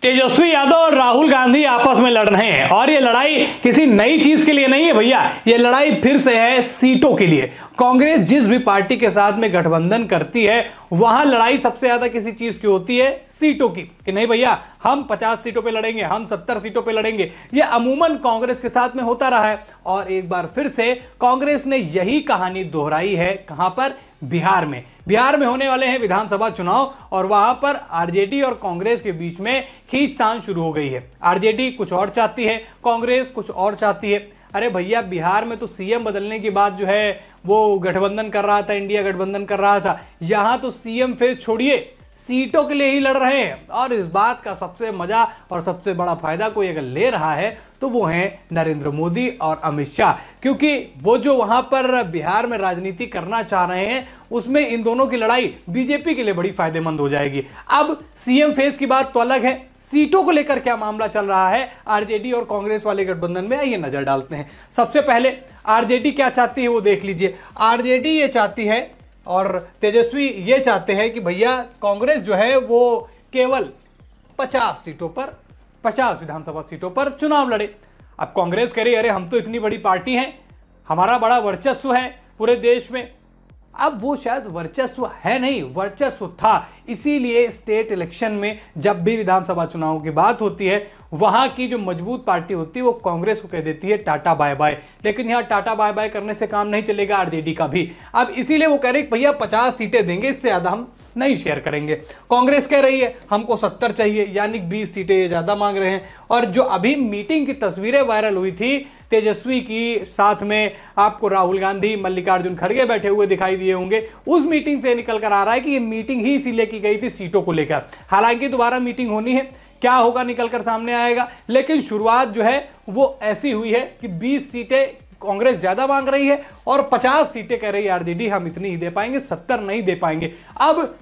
तेजस्वी यादव और राहुल गांधी आपस में लड़ रहे हैं और ये लड़ाई किसी नई चीज के लिए नहीं है भैया, ये लड़ाई फिर से है सीटों के लिए। कांग्रेस जिस भी पार्टी के साथ में गठबंधन करती है वहां लड़ाई सबसे ज्यादा किसी चीज की होती है, सीटों की। कि नहीं भैया हम 50 सीटों पे लड़ेंगे, हम 70 सीटों पे लड़ेंगे। ये अमूमन कांग्रेस के साथ में होता रहा है और एक बार फिर से कांग्रेस ने यही कहानी दोहराई है। कहां पर? बिहार में। बिहार में होने वाले हैं विधानसभा चुनाव और वहां पर आरजेडी और कांग्रेस के बीच में खींचतान शुरू हो गई है। आरजेडी कुछ और चाहती है, कांग्रेस कुछ और चाहती है। अरे भैया बिहार में तो सीएम बदलने की बात जो है वो गठबंधन कर रहा था, इंडिया गठबंधन कर रहा था। यहां तो सीएम फेज छोड़िए, सीटों के लिए ही लड़ रहे हैं। और इस बात का सबसे मजा और सबसे बड़ा फायदा कोई अगर ले रहा है तो वो है नरेंद्र मोदी और अमित शाह, क्योंकि वो जो वहां पर बिहार में राजनीति करना चाह रहे हैं उसमें इन दोनों की लड़ाई बीजेपी के लिए बड़ी फायदेमंद हो जाएगी। अब सीएम फेज की बात तो अलग है, सीटों को लेकर क्या मामला चल रहा है आरजेडी और कांग्रेस वाले गठबंधन में, आइए नजर डालते हैं। सबसे पहले आरजेडी क्या चाहती है वो देख लीजिए। आरजेडी ये चाहती है और तेजस्वी ये चाहते हैं कि भैया कांग्रेस जो है वो केवल 50 सीटों पर, 50 विधानसभा सीटों पर चुनाव लड़े। अब कांग्रेस कह रही है अरे हम तो इतनी बड़ी पार्टी हैं, हमारा बड़ा वर्चस्व है पूरे देश में। अब वो शायद वर्चस्व है नहीं, वर्चस्व था, इसीलिए स्टेट इलेक्शन में जब भी विधानसभा चुनाव की बात होती है वहां की जो मजबूत पार्टी होती है वो कांग्रेस को कह देती है टाटा बाय बाय। लेकिन यहां टाटा बाय बाय करने से काम नहीं चलेगा आरजेडी का भी। अब इसीलिए वो कह रहे हैं भैया 50 सीटें देंगे, इससे ज्यादा हम नहीं शेयर करेंगे। कांग्रेस कह रही है हमको 70 चाहिए, यानी 20 सीटें ज्यादा मांग रहे हैं। और जो अभी मीटिंग की तस्वीरें वायरल हुई थी तेजस्वी की, साथ में आपको राहुल गांधी, मल्लिकार्जुन खड़गे बैठे हुए दिखाई दिए होंगे, उस मीटिंग से निकल कर आ रहा है कि ये मीटिंग ही इसीलिए की गई थी सीटों को लेकर। हालांकि दोबारा मीटिंग होनी है, क्या होगा निकलकर सामने आएगा। लेकिन शुरुआत जो है वो ऐसी हुई है कि 20 सीटें कांग्रेस ज्यादा मांग रही है और 50 सीटें कह रही है आरजेडी हम इतनी ही दे पाएंगे, 70 नहीं दे पाएंगे। अब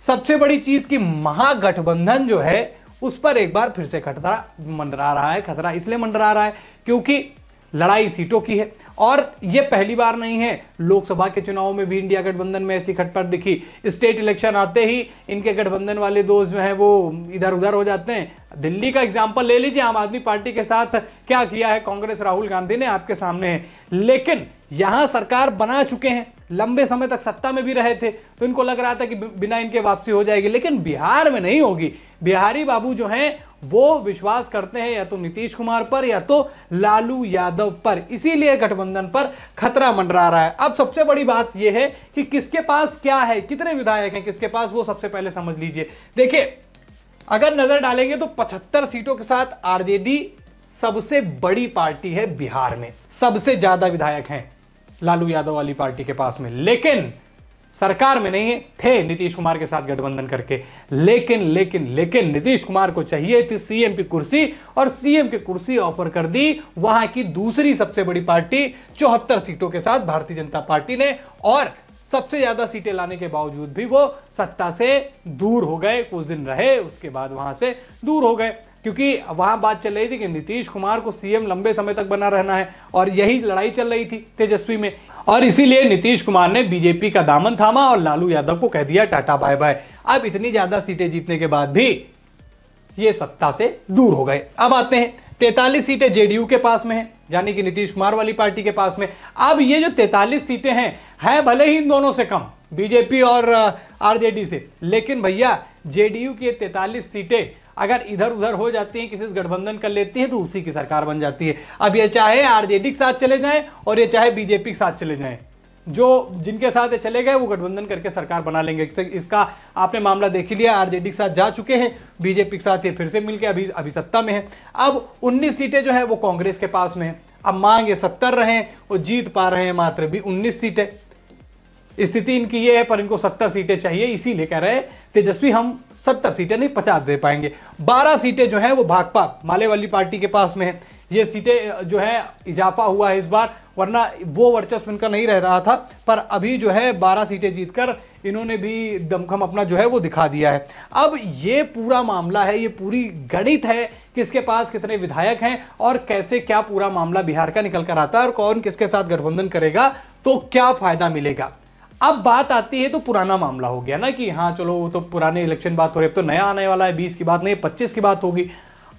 सबसे बड़ी चीज की महागठबंधन जो है उस पर एक बार फिर से खतरा मंडरा रहा है। खतरा इसलिए मंडरा रहा है क्योंकि लड़ाई सीटों की है और यह पहली बार नहीं है। लोकसभा के चुनाव में भी इंडिया गठबंधन में ऐसी खटपट दिखी। स्टेट इलेक्शन आते ही इनके गठबंधन वाले दोस्त जो हैं वो इधर उधर हो जाते हैं। दिल्ली का एग्जाम्पल ले लीजिए, आम आदमी पार्टी के साथ क्या किया है कांग्रेस, राहुल गांधी ने, आपके सामने है। लेकिन यहां सरकार बना चुके हैं, लंबे समय तक सत्ता में भी रहे थे, तो इनको लग रहा था कि बिना इनके वापसी हो जाएगी। लेकिन बिहार में नहीं होगी। बिहारी बाबू जो हैं वो विश्वास करते हैं या तो नीतीश कुमार पर या तो लालू यादव पर, इसीलिए गठबंधन पर खतरा मंडरा रहा है। अब सबसे बड़ी बात यह है कि किसके पास क्या है, कितने विधायक हैं किसके पास, वो सबसे पहले समझ लीजिए। देखिए अगर नजर डालेंगे तो 75 सीटों के साथ आरजेडी सबसे बड़ी पार्टी है बिहार में, सबसे ज्यादा विधायक हैं लालू यादव वाली पार्टी के पास में। लेकिन सरकार में नहीं थे नीतीश कुमार के साथ गठबंधन करके। लेकिन नीतीश कुमार को चाहिए थी सीएम की कुर्सी और सीएम की कुर्सी ऑफर कर दी वहां की दूसरी सबसे बड़ी पार्टी 74 सीटों के साथ भारतीय जनता पार्टी ने। और सबसे ज्यादा सीटें लाने के बावजूद भी वो सत्ता से दूर हो गए। कुछ दिन रहे उसके बाद वहां से दूर हो गए, क्योंकि वहां बात चल रही थी कि नीतीश कुमार को सीएम लंबे समय तक बना रहना है और यही लड़ाई चल रही थी तेजस्वी में। और इसीलिए नीतीश कुमार ने बीजेपी का दामन थामा और लालू यादव को कह दिया टाटा बाय बाय। अब इतनी ज्यादा सीटें जीतने के बाद भी ये सत्ता से दूर हो गए। अब आते हैं 43 सीटें जेडीयू के पास में हैं, यानी कि नीतीश कुमार वाली पार्टी के पास में। अब ये जो 43 सीटें हैं है भले ही इन दोनों से कम, बीजेपी और आरजेडी से, लेकिन भैया जेडीयू की 43 सीटें अगर इधर उधर हो जाती हैं, किसी से गठबंधन कर लेती हैं तो उसी की सरकार बन जाती है। अब ये चाहे आरजेडी के साथ चले जाएं और ये चाहे बीजेपी के साथ चले जाएं, जो जिनके साथ ये चले गए वो गठबंधन करके सरकार बना लेंगे। इसका आपने मामला देख ही लिया, आरजेडी के साथ जा चुके हैं, बीजेपी के साथ ये फिर से मिलकर अभी सत्ता में है। अब 19 सीटें जो है वो कांग्रेस के पास में है। अब मांग ये 70 रहे और जीत पा रहे हैं मात्र भी 19 सीटें। स्थिति इनकी ये है, पर इनको 70 सीटें चाहिए, इसीलिए कह रहे हैं तेजस्वी हम 70 सीटें नहीं 50 दे पाएंगे। 12 सीटें जो है वो भाकपा माले वाली पार्टी के पास में है। ये सीटें जो है इजाफा हुआ है इस बार, वरना वो वर्चस्व इनका नहीं रह रहा था, पर अभी जो है 12 सीटें जीतकर इन्होंने भी दमखम अपना जो है वो दिखा दिया है। अब ये पूरा मामला है, ये पूरी गणित है किसके पास कितने विधायक हैं और कैसे क्या पूरा मामला बिहार का निकल कर आता है और कौन किसके साथ गठबंधन करेगा तो क्या फायदा मिलेगा। अब बात आती है तो पुराना मामला हो गया ना कि हाँ चलो तो पुराने इलेक्शन बात हो रही है, तो नया आने वाला है, 20 की बात नहीं 25 की बात होगी।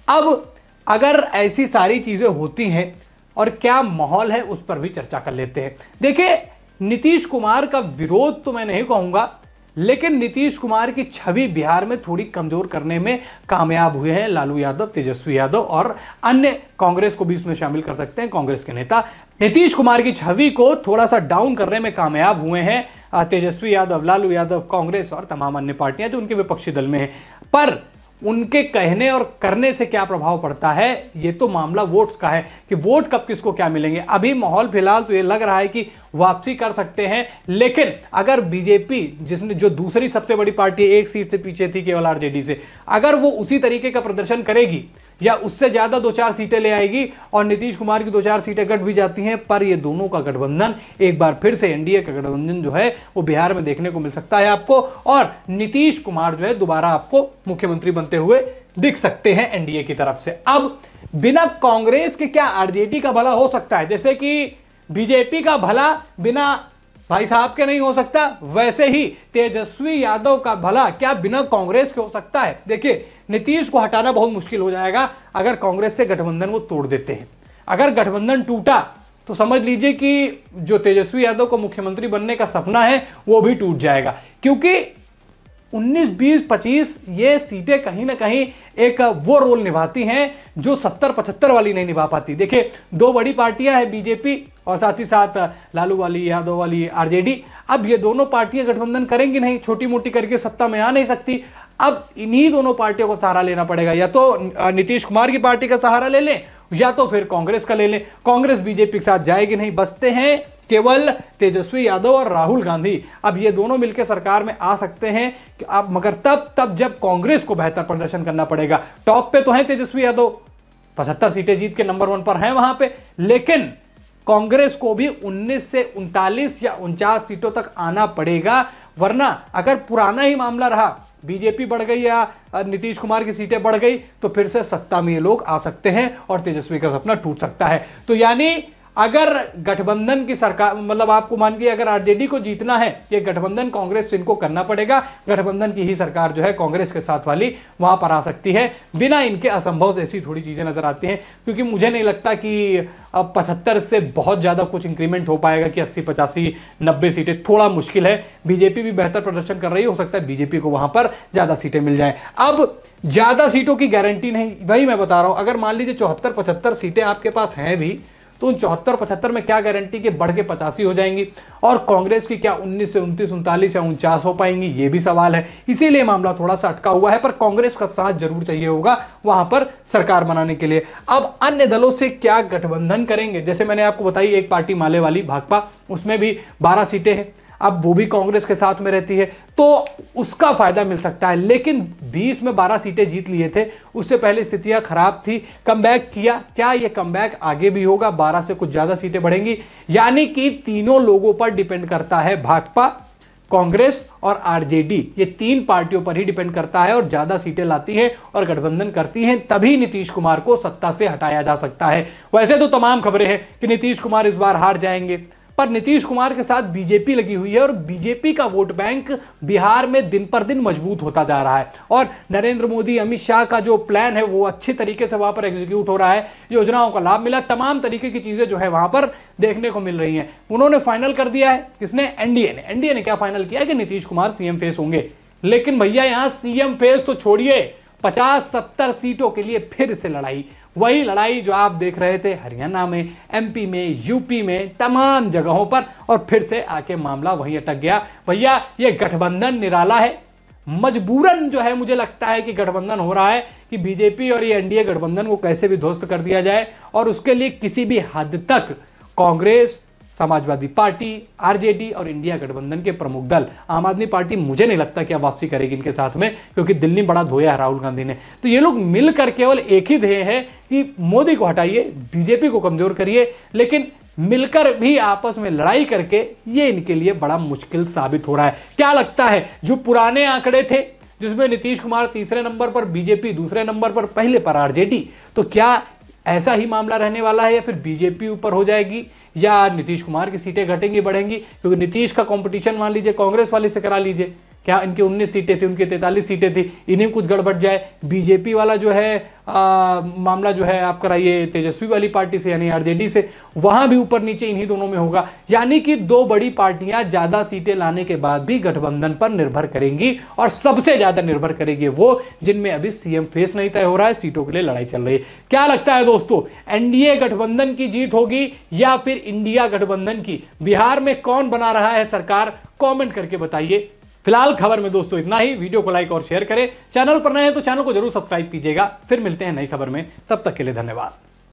अब अगर ऐसी सारी चीजें होती हैं और क्या माहौल है उस पर भी चर्चा कर लेते हैं। देखिए नीतीश कुमार का विरोध तो मैं नहीं कहूंगा, लेकिन नीतीश कुमार की छवि बिहार में थोड़ी कमजोर करने में कामयाब हुए हैं लालू यादव, तेजस्वी यादव और अन्य, कांग्रेस को भी इसमें शामिल कर सकते हैं, कांग्रेस के नेता नीतीश कुमार की छवि को थोड़ा सा डाउन करने में कामयाब हुए हैं तेजस्वी यादव, लालू यादव, कांग्रेस और तमाम अन्य पार्टियां जो उनके विपक्षी दल में हैं। पर उनके कहने और करने से क्या प्रभाव पड़ता है, ये तो मामला वोट्स का है कि वोट कब किसको क्या मिलेंगे। अभी माहौल फिलहाल तो ये लग रहा है कि वापसी कर सकते हैं, लेकिन अगर बीजेपी, जिसने जो दूसरी सबसे बड़ी पार्टी एक सीट से पीछे थी केवल आरजेडी से, अगर वो उसी तरीके का प्रदर्शन करेगी या उससे ज्यादा 2-4 सीटें ले आएगी और नीतीश कुमार की 2-4 सीटें कट भी जाती हैं, पर ये दोनों का गठबंधन एक बार फिर से एनडीए का गठबंधन जो है वो बिहार में देखने को मिल सकता है आपको, और नीतीश कुमार जो है दोबारा आपको मुख्यमंत्री बनते हुए दिख सकते हैं एनडीए की तरफ से। अब बिना कांग्रेस के क्या आरजेडी का भला हो सकता है? जैसे कि बीजेपी का भला बिना भाई साहब के नहीं हो सकता, वैसे ही तेजस्वी यादव का भला क्या बिना कांग्रेस के हो सकता है? देखिए नीतीश को हटाना बहुत मुश्किल हो जाएगा अगर कांग्रेस से गठबंधन वो तोड़ देते हैं। अगर गठबंधन टूटा तो समझ लीजिए कि जो तेजस्वी यादव को मुख्यमंत्री बनने का सपना है वो भी टूट जाएगा, क्योंकि 19, 20, 25 ये सीटें कहीं ना कहीं एक वो रोल निभाती हैं जो 70-75 वाली नहीं निभा पाती। देखिए 2 बड़ी पार्टियां हैं, बीजेपी और साथ ही साथ लालू वाली, यादव वाली, आरजेडी। अब ये दोनों पार्टियां गठबंधन करेंगी नहीं, छोटी मोटी करके सत्ता में आ नहीं सकती। अब इन्हीं दोनों पार्टियों को सहारा लेना पड़ेगा, या तो नीतीश कुमार की पार्टी का सहारा ले लें या तो फिर कांग्रेस का ले लें। कांग्रेस बीजेपी के साथ जाएगी नहीं, बचते हैं केवल तेजस्वी यादव और राहुल गांधी। अब ये दोनों मिलकर सरकार में आ सकते हैं कि अब, मगर तब जब कांग्रेस को बेहतर प्रदर्शन करना पड़ेगा। टॉप पे तो है तेजस्वी यादव, 75 सीटें जीत के नंबर 1 पर हैं वहां पे, लेकिन कांग्रेस को भी 19 से 39 या 49 सीटों तक आना पड़ेगा, वरना अगर पुराना ही मामला रहा, बीजेपी बढ़ गई या नीतीश कुमार की सीटें बढ़ गई, तो फिर से सत्ता में ये लोग आ सकते हैं और तेजस्वी का सपना टूट सकता है। तो यानी अगर गठबंधन की सरकार, मतलब आपको मान के अगर आरजेडी को जीतना है, ये गठबंधन कांग्रेस से इनको करना पड़ेगा, गठबंधन की ही सरकार जो है कांग्रेस के साथ वाली वहां पर आ सकती है। बिना इनके असंभव ऐसी थोड़ी चीजें नजर आती हैं, क्योंकि मुझे नहीं लगता कि अब 75 से बहुत ज्यादा कुछ इंक्रीमेंट हो पाएगा कि 80, 85, 90 सीटें, थोड़ा मुश्किल है। बीजेपी भी बेहतर प्रदर्शन कर रही है, हो सकता है बीजेपी को वहां पर ज्यादा सीटें मिल जाए। अब ज्यादा सीटों की गारंटी नहीं, वही मैं बता रहा हूं। अगर मान लीजिए 74-75 सीटें आपके पास हैं भी, तो उन 74-75 में क्या गारंटी के बढ़ के 85 हो जाएंगी, और कांग्रेस की क्या 19 से 29, 39 या 49 हो पाएंगी, ये भी सवाल है। इसीलिए मामला थोड़ा सा अटका हुआ है, पर कांग्रेस का साथ जरूर चाहिए होगा वहां पर सरकार बनाने के लिए। अब अन्य दलों से क्या गठबंधन करेंगे? जैसे मैंने आपको बताई एक पार्टी माले वाली भाकपा, उसमें भी 12 सीटें हैं, अब वो भी कांग्रेस के साथ में रहती है, तो उसका फायदा मिल सकता है। लेकिन 20 में 12 सीटें जीत लिए थे, उससे पहले स्थितियां खराब थी, कमबैक किया, क्या ये कमबैक आगे भी होगा? 12 से कुछ ज्यादा सीटें बढ़ेंगी, यानी कि तीनों लोगों पर डिपेंड करता है, भाकपा, कांग्रेस और आरजेडी, ये 3 पार्टियों पर ही डिपेंड करता है। और ज्यादा सीटें लाती हैं और गठबंधन करती हैं, तभी नीतीश कुमार को सत्ता से हटाया जा सकता है। वैसे तो तमाम खबरें हैं कि नीतीश कुमार इस बार हार जाएंगे, पर नीतीश कुमार के साथ बीजेपी लगी हुई है और बीजेपी का वोट बैंक बिहार में दिन पर दिन मजबूत होता जा रहा है, और नरेंद्र मोदी, अमित शाह का जो प्लान है वो अच्छे तरीके से वहां पर एग्जीक्यूट हो रहा है, योजनाओं का लाभ मिला, तमाम तरीके की चीजें जो है वहां पर देखने को मिल रही हैं। उन्होंने फाइनल कर दिया है, किसने? एनडीए ने क्या फाइनल किया कि नीतीश कुमार सीएम फेस होंगे। लेकिन भैया यहां सीएम फेस तो छोड़िए, 50-70 सीटों के लिए फिर से लड़ाई, वही लड़ाई जो आप देख रहे थे हरियाणा में, एमपी में, यूपी में, तमाम जगहों पर, और फिर से आके मामला वहीं अटक गया। भैया ये गठबंधन निराला है, मजबूरन जो है मुझे लगता है कि गठबंधन हो रहा है कि बीजेपी और ये एनडीए गठबंधन को कैसे भी ध्वस्त कर दिया जाए, और उसके लिए किसी भी हद तक कांग्रेस, समाजवादी पार्टी, आरजेडी और इंडिया गठबंधन के प्रमुख दल, आम आदमी पार्टी मुझे नहीं लगता कि अब वापसी करेगी इनके साथ में, क्योंकि दिल्ली बड़ा धोया है राहुल गांधी ने। तो ये लोग मिलकर केवल एक ही ध्येय है कि मोदी को हटाइए, बीजेपी को कमजोर करिए, लेकिन मिलकर भी आपस में लड़ाई करके ये इनके लिए बड़ा मुश्किल साबित हो रहा है। क्या लगता है, जो पुराने आंकड़े थे जिसमें नीतीश कुमार तीसरे नंबर पर, बीजेपी दूसरे नंबर पर, पहले पर आरजेडी, तो क्या ऐसा ही मामला रहने वाला है या फिर बीजेपी ऊपर हो जाएगी, या नीतीश कुमार की सीटें घटेंगी बढ़ेंगी, क्योंकि नीतीश का कंपटीशन मान लीजिए कांग्रेस वाले से करा लीजिए, क्या इनकी 19 सीटें थी, उनकी 43 सीटें थी, इन्हीं कुछ गड़बड़ जाए, बीजेपी वाला जो है मामला जो है आप कराइए तेजस्वी वाली पार्टी से यानी आरजेडी से, वहां भी ऊपर नीचे इन्हीं दोनों में होगा। यानी कि दो बड़ी पार्टियां ज्यादा सीटें लाने के बाद भी गठबंधन पर निर्भर करेंगी, और सबसे ज्यादा निर्भर करेंगी वो जिनमें अभी सीएम फेस नहीं तय हो रहा है, सीटों के लिए लड़ाई चल रही है। क्या लगता है दोस्तों, एनडीए गठबंधन की जीत होगी या फिर इंडिया गठबंधन की? बिहार में कौन बना रहा है सरकार, कॉमेंट करके बताइए। फिलहाल खबर में दोस्तों इतना ही। वीडियो को लाइक और शेयर करें, चैनल पर नए हैं तो चैनल को जरूर सब्सक्राइब कीजिएगा। फिर मिलते हैं नई खबर में, तब तक के लिए धन्यवाद।